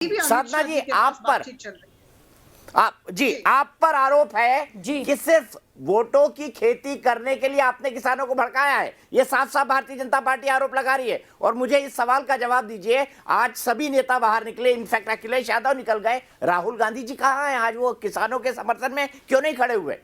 साधना जी, आप पर आरोप है कि सिर्फ वोटों की खेती करने के लिए आपने किसानों को भड़काया है। ये साफ साफ भारतीय जनता पार्टी आरोप लगा रही है। और मुझे इस सवाल का जवाब दीजिए, आज सभी नेता बाहर निकले, इनफैक्ट अखिलेश यादव निकल गए, राहुल गांधी जी कहां हैं? आज वो किसानों के समर्थन में क्यों नहीं खड़े हुए?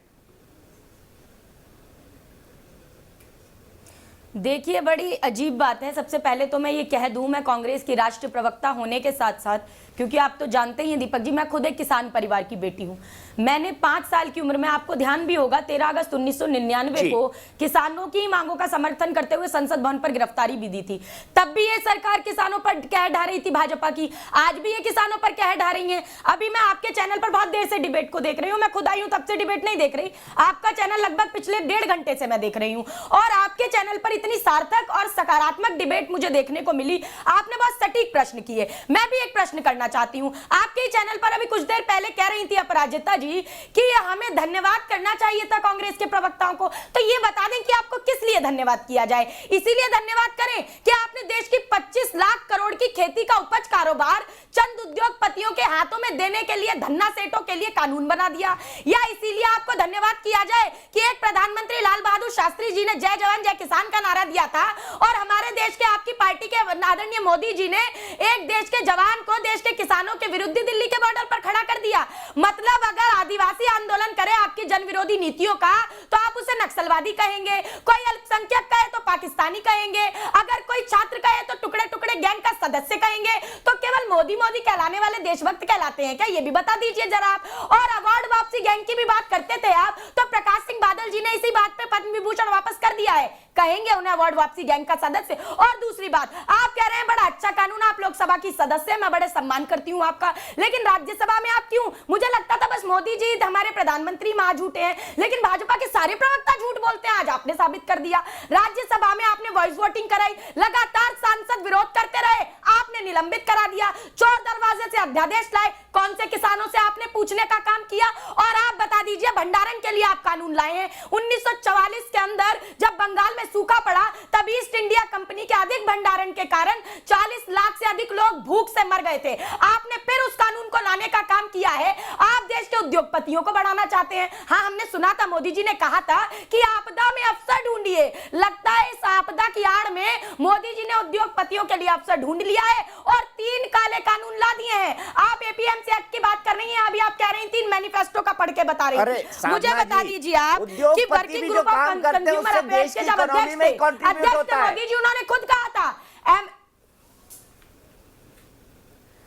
देखिए, बड़ी अजीब बात है। सबसे पहले तो मैं ये कह दूं, मैं कांग्रेस की राष्ट्रीय प्रवक्ता होने के साथ साथ, क्योंकि आप तो जानते ही हैं दीपक जी, मैं खुद एक किसान परिवार की बेटी हूं। मैंने 5 साल की उम्र में, आपको ध्यान भी होगा, 13 अगस्त 1999 को किसानों की मांगों का समर्थन करते हुए संसद भवन पर गिरफ्तारी भी दी थी। तब भी ये सरकार किसानों पर कहर ढा रही थी भाजपा की, आज भी ये किसानों पर कहर ढा रही है। अभी मैं आपके चैनल पर बहुत देर से डिबेट को देख रही हूँ, मैं खुद आई हूँ, तब से डिबेट नहीं देख रही। आपका चैनल लगभग पिछले 1.5 घंटे से मैं देख रही हूँ, और आपके चैनल पर इतनी सार्थक और सकारात्मक डिबेट मुझे देखने को मिली। आपने बहुत सटीक प्रश्न किए। मैं भी एक प्रश्न करना चाहती हूं। आपके चैनल पर अभी कुछ देर पहले कह रही थी अपराजिता जी कि हमें धन्यवाद करना चाहिए था कांग्रेस के प्रवक्ताओं को। तो ये बता दें कि आपको किस लिए धन्यवाद किया जाए? इसीलिए धन्यवाद करें कि आपने देश की 25 लाख करोड़ की खेती का उपज कारोबार चंद उद्योगपतियों के हाथों में देने के लिए, धन्ना सेठों के लिए कानून बना दिया? या इसीलिए आपको धन्यवाद किया जाए कि एक प्रधानमंत्री लाल बहादुर शास्त्री जी ने जय जवान जय किसान का नारा दिया था, और हमारे देश के, आपकी पार्टी के आदरणीय मोदी जी ने एक देश के जवान को देश के किसानों के विरुद्ध दिल्ली के बॉर्डर पर खड़ा कर दिया? मतलब अगर आदिवासी आंदोलन करे आपकी जन विरोधी नीतियों का, तो आप उसे नक्सलवादी कहेंगे, कोई अल्पसंख्यक कहे तो पाकिस्तानी कहेंगे, अगर कोई छात्र कहे तो टुकड़े टुकड़े गैंग का सदस्य कहेंगे। तो केवल मोदी मोदी कहलाने वाले देशभक्त कहलाते हैं क्या? ये भी बता दीजिए जरा आप। और अवार्ड वापसी गैंग की भी बात करते थे आप, तो प्रकाश सिंह बादल जी ने इसी बात पे पद्म विभूषण वापस कर दिया है, कहेंगे उन्हें अवार्ड वापसी गैंग का सदस्य? और दूसरी बात, आप कह रहे हैं बड़ा अच्छा कानून, आप लोकसभा की सदस्य हैं, मैं बड़े सम्मान करती हूं आपका, लेकिन राज्यसभा में आप क्यों? मुझे लगता था बस मोदी जी हमारे प्रधानमंत्री महा झूठे हैं, लेकिन भाजपा के सारे प्रवक्ता झूठ बोलते हैं। आज आपने साबित कर दिया। राज्यसभा में आपने वॉइस वोटिंग कराई, लगातार सांसद विरोध करते रहे, आपने निलंबित करा दिया, चोर दरवाजे से अध्यादेश लाए, कौन से किसानों से आपने पूछने का काम किया? और आप बता दीजिए, भंडारण के लिए आप कानून लाए हैं। 1944 के अंदर जब बंगाल में सूखा पड़ा, तब ईस्ट इंडिया कंपनी के अधिक भंडारण के कारण 40 लाख से अधिक लोग भूख से मर गए थे। आपने फिर उस कानून को लाने का काम किया है। आप देश के उद्योगपतियों को बढ़ाना चाहते हैं। हाँ, हमने सुना था, मोदी जी ने कहा था कि आपदा में अवसर ढूंढिए। लगता है इस आपदा की आड़ में मोदी जी ने उद्योगपतियों के लिए अवसर ढूंढ लिया है और 3 काले कानून ला दिए हैं। आप एपीएमसी एक्ट की बात कर रही हैं, अभी आप कह रही थी मैनिफेस्टो का पढ़ के बता रही थी। मुझे बता दीजिए आप कि working group of consumer affairs के जब अध्यक्ष मोदी जी, उन्होंने खुद कहा था,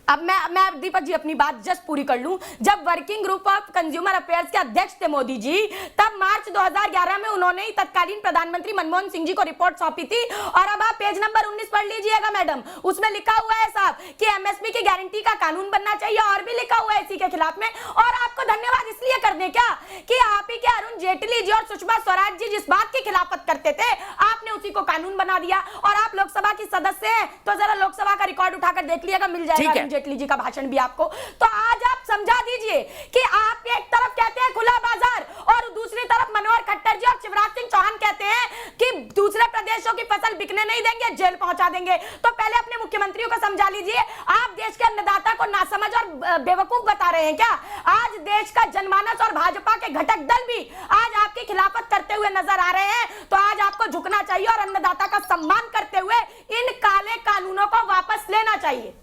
अब मैं दीपक जी अपनी बात जस्ट पूरी कर लूं। जब working group of consumer affairs के अध्यक्ष थे मोदी जी, तब मार्च 2011 में उन्होंने ही तत्कालीन प्रधानमंत्री मनमोहन सिंह जी को रिपोर्ट सौंपी थी। और अब आप पेज नंबर 19 पढ़ लीजिएगा मैडम, उसमें लिखा हुआ है साहब कि एमएसपी की गारंटी का कानून बनना चाहिए, और भी लिखा हुआ है इसी के खिलाफ में। और आपको धन्यवाद इसलिए कर दें क्या कि आप ही के अरुण जेटली जी और सुषमा स्वराज जी जिस बात की खिलाफत करते थे, आपने उसी को कानून बना दिया। और आप लोकसभा की सदस्य हैं, तो जरा लोकसभा का रिकॉर्ड उठाकर देख लीजिएगा, मिल जाएगा जेटली जी का भाषण भी आपको। तो आज आप समझा दीजिए कि आप एक तरफ कहते हैं खुला बाजार, और दूसरी तरफ मनोहर खट्टर जी और शिवराज सिंह चौहान कहते हैं कि दूसरे प्रदेशों की फसल बिकने नहीं देंगे, जेल पहुंचा देंगे। तो पहले अपने मुख्यमंत्रियों को समझा लीजिए। आप देश के अन्नदाता को नासमझ और बेवकूफ बता रहे हैं क्या? आज देश का जनमानस और भाजपा के घटक दल भी आज आपकी खिलाफत करते हुए नजर आ रहे हैं। तो आज आपको झुकना चाहिए और अन्नदाता का सम्मान करते हुए इन काले कानूनों को वापस लेना चाहिए।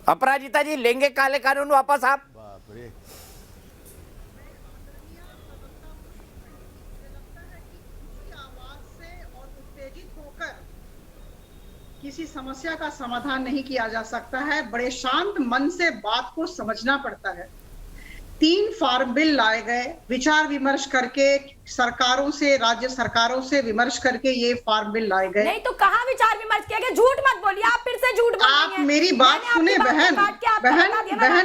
अपराजिता जी, लेंगे काले कानून वापस आप? किसी समस्या का समाधान नहीं किया जा सकता है, बड़े शांत मन से बात को समझना पड़ता है। 3 फार्म बिल लाए गए, विचार विमर्श करके, सरकारों से, राज्य सरकारों से विमर्श करके ये फार्म बिल लाए गए। नहीं तो कहाँ विचार विमर्श किया गया? झूठ मत बोलिए, आप फिर से झूठ बोल रही हैं। आप मेरी बात सुने बहन,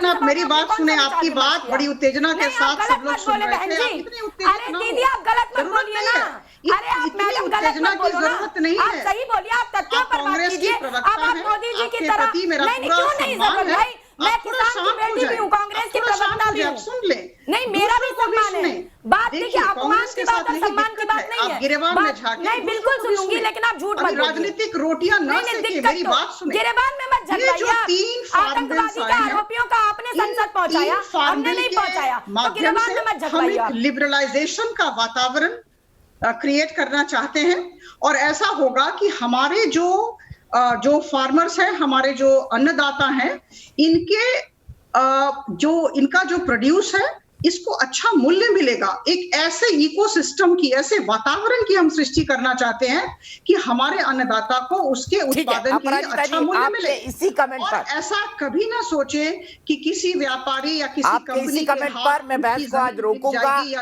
आप मेरी बात सुने। आपकी बात बड़ी उत्तेजना के साथ सब लोग सुन रहे थे। अरे दीदी, आप गलत मत बोलिए ना। अरे आप मैडम गलत मत बोलो ना, आप सही बोलिए, आप तथ्यों पर बात कीजिए। अब आप मोदी जी की तरह नहीं, क्यों नहीं सफल भाई, मैं आप थोड़ा किसान की शांत हो बेटी भी जाएं। हूँ, कांग्रेस आप की थोड़ा शांत प्रवक्ता हो भी जाएं, हूँ। आप सुन लें। नहीं, मेरा भी दूसरों को सम्मान है। सुनें। बात देखिए, देखिए, अपमान कांग्रेस की के बात साथ और यही सम्मान की दिक्कत बात है। नहीं आप है। गिरेबान में बात झांकें, नहीं, दूसरों बिल्कुल को भी सुनूंगी, सुनें। लेकिन आप झूठ अभी मत बोलिए। राजनीतिक रोटियां न नहीं नहीं, सेके, दिक्कत मेरी तो बात सुने। गिरेबान में मत ये झगड़ाइए जो आप। 3 फार्म बिल्स आतंकवादी आए के हैं, आरोपियों का आपने इन संसद 3 पहुंचाया, फार्म हमने बिल नहीं के पहुंचाया, तो माध्यम गिरेबान से में मत हम झगड़ाइए एक आप। लिबरलाइजेशन का वातावरण क्रिएट करना चाहते हैं, और ऐसा होगा कि हमारे जो फार्मर्स हैं, हमारे जो अन्नदाता हैं, जो इनका जो प्रोड्यूस है, इसको अच्छा मूल्य मिलेगा। एक ऐसे इकोसिस्टम की, ऐसे वातावरण की हम सृष्टि करना चाहते हैं कि हमारे अन्नदाता को उसके ठीक है उत्पादन के लिए अपराजिता अच्छा जी, मूल्य आपके मिले। इसी कमेंट और पर ऐसा कभी ना सोचे कि किसी व्यापारी या किसी आपके कंपनी इसी के कमेंट हाथ पर मैं उनकी बहस को आज जमीन बिक रोकूंगा। जाएगी या